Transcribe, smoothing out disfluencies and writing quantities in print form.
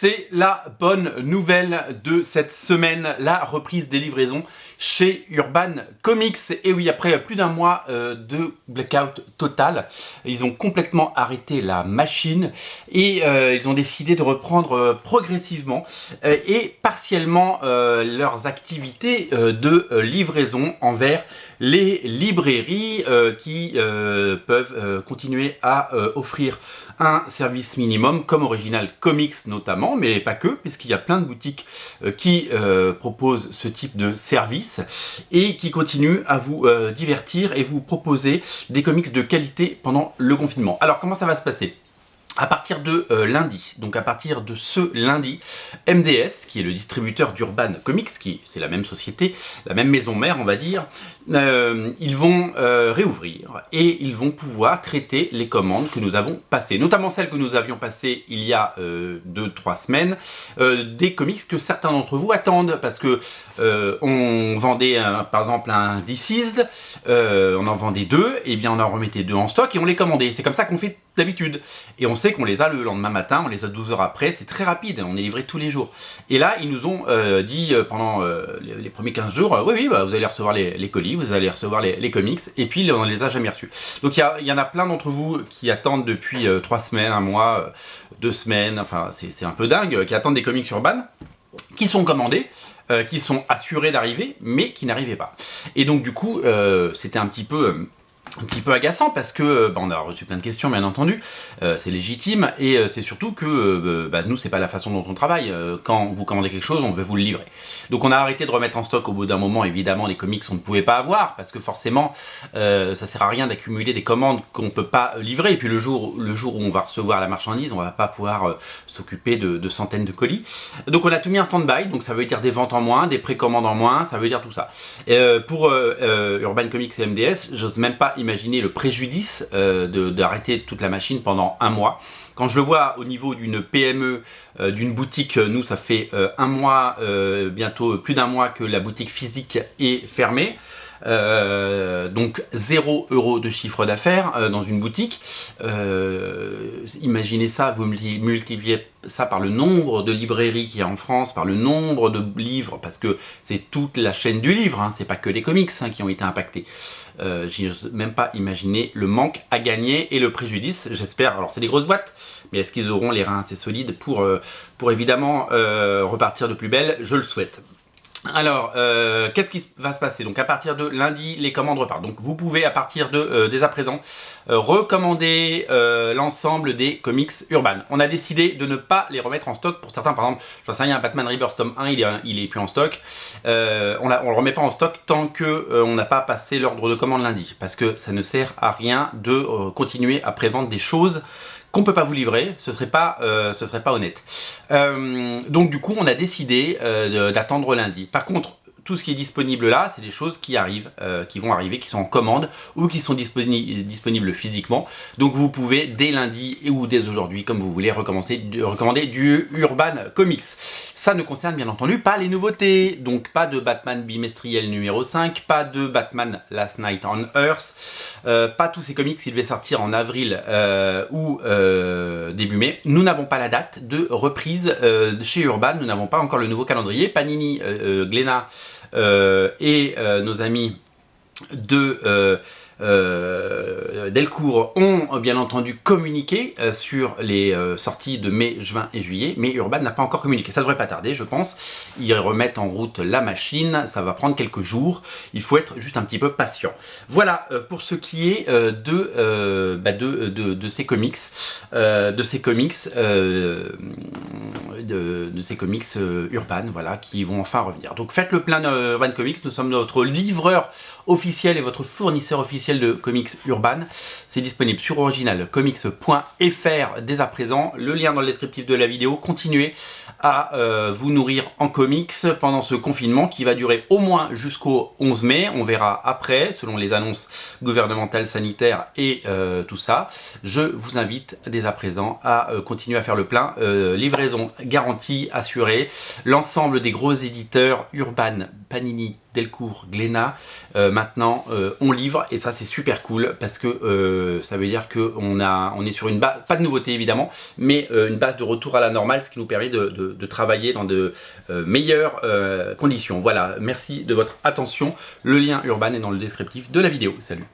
C'est la bonne nouvelle de cette semaine, la reprise des livraisons chez Urban Comics. Et oui, après plus d'un mois de blackout total, ils ont complètement arrêté la machine et ils ont décidé de reprendre progressivement et partiellement leurs activités de livraison envers les librairies qui peuvent continuer à offrir un service minimum comme Original Comics notamment, mais pas que, puisqu'il y a plein de boutiques qui proposent ce type de service et qui continuent à vous divertir et vous proposer des comics de qualité pendant le confinement. Alors comment ça va se passer ? À partir de lundi, donc à partir de ce lundi, MDS, qui est le distributeur d'Urban Comics, c'est la même société, la même maison mère on va dire, ils vont réouvrir et ils vont pouvoir traiter les commandes que nous avons passées, notamment celles que nous avions passées il y a 2-3 semaines, des comics que certains d'entre vous attendent, parce que on vendait par exemple un Deceased, on en vendait 2, et bien on en remettait 2 en stock et on les commandait, c'est comme ça qu'on fait d'habitude, et on sait qu'on les a le lendemain matin, on les a 12 heures après, c'est très rapide, on est livré tous les jours. Et là, ils nous ont dit pendant les premiers 15 jours, oui, bah, vous allez recevoir les colis, vous allez recevoir les comics, et puis on ne les a jamais reçus. Donc il y en a plein d'entre vous qui attendent depuis 3 semaines, 1 mois, 2 semaines, enfin c'est un peu dingue, qui attendent des comics Urban, qui sont commandés, qui sont assurés d'arriver, mais qui n'arrivaient pas. Et donc du coup, c'était un petit peu agaçant, parce que on a reçu plein de questions bien entendu, c'est légitime, et c'est surtout que nous c'est pas la façon dont on travaille, quand vous commandez quelque chose on veut vous le livrer. Donc on a arrêté de remettre en stock au bout d'un moment, évidemment les comics on ne pouvait pas avoir, parce que forcément ça sert à rien d'accumuler des commandes qu'on peut pas livrer, et puis le jour où on va recevoir la marchandise, on va pas pouvoir s'occuper de centaines de colis. Donc on a tout mis en stand-by, donc ça veut dire des ventes en moins, des précommandes en moins, ça veut dire tout ça. Pour Urban Comics et MDS, j'ose même pas imaginer le préjudice d'arrêter toute la machine pendant 1 mois. Quand je le vois au niveau d'une PME, d'une boutique, nous ça fait 1 mois, bientôt plus d'1 mois que la boutique physique est fermée. Donc 0 € de chiffre d'affaires dans une boutique. Imaginez ça, vous multipliez ça par le nombre de librairies qu'il y a en France, par le nombre de livres, parce que c'est toute la chaîne du livre, hein, c'est pas que les comics qui ont été impactés. J'ose même pas imaginer le manque à gagner et le préjudice, j'espère. Alors c'est des grosses boîtes, mais est-ce qu'ils auront les reins assez solides pour évidemment repartir de plus belle? Je le souhaite. Alors, qu'est-ce qui va se passer? Donc à partir de lundi, les commandes repartent. Donc vous pouvez à partir de dès à présent recommander l'ensemble des comics Urban. On a décidé de ne pas les remettre en stock pour certains. Par exemple, j'en sais rien, Batman Rebirth tome 1, il est plus en stock. On le remet pas en stock tant que on n'a pas passé l'ordre de commande lundi, parce que ça ne sert à rien de continuer à prévendre des choses qu'on peut pas vous livrer, ce serait pas honnête. Donc du coup, on a décidé d'attendre lundi. Par contre, tout ce qui est disponible là, c'est des choses qui arrivent, qui vont arriver, qui sont en commande ou qui sont disponibles physiquement. Donc vous pouvez dès lundi ou dès aujourd'hui, comme vous voulez, recommander du Urban Comics. Ça ne concerne bien entendu pas les nouveautés, donc pas de Batman bimestriel numéro 5, pas de Batman Last Night on Earth, pas tous ces comics qui devaient sortir en avril ou début mai. Nous n'avons pas la date de reprise chez Urban, nous n'avons pas encore le nouveau calendrier. Panini, Glénat et nos amis de Delcourt ont bien entendu communiqué sur les sorties de mai, juin et juillet, mais Urban n'a pas encore communiqué. Ça devrait pas tarder, je pense. Ils remettent en route la machine, ça va prendre quelques jours. Il faut être juste un petit peu patient. Voilà pour ce qui est de ces comics, de ces comics Urban, voilà, qui vont enfin revenir. Donc faites le plein Urban Comics. Nous sommes notre livreur officiel et votre fournisseur officiel de comics Urban. C'est disponible sur originalcomics.fr dès à présent. Le lien dans le descriptif de la vidéo. Continuez à vous nourrir en comics pendant ce confinement qui va durer au moins jusqu'au 11 mai. On verra après, selon les annonces gouvernementales, sanitaires et tout ça. Je vous invite dès à présent à continuer à faire le plein. Livraison garantie garantie assurée. L'ensemble des gros éditeurs, Urban, Panini, Delcourt, Glénat, maintenant on livre, et ça c'est super cool parce que ça veut dire qu'on est sur une base, pas de nouveauté évidemment, mais une base de retour à la normale, ce qui nous permet de travailler dans de meilleures conditions. Voilà, merci de votre attention. Le lien Urban est dans le descriptif de la vidéo. Salut!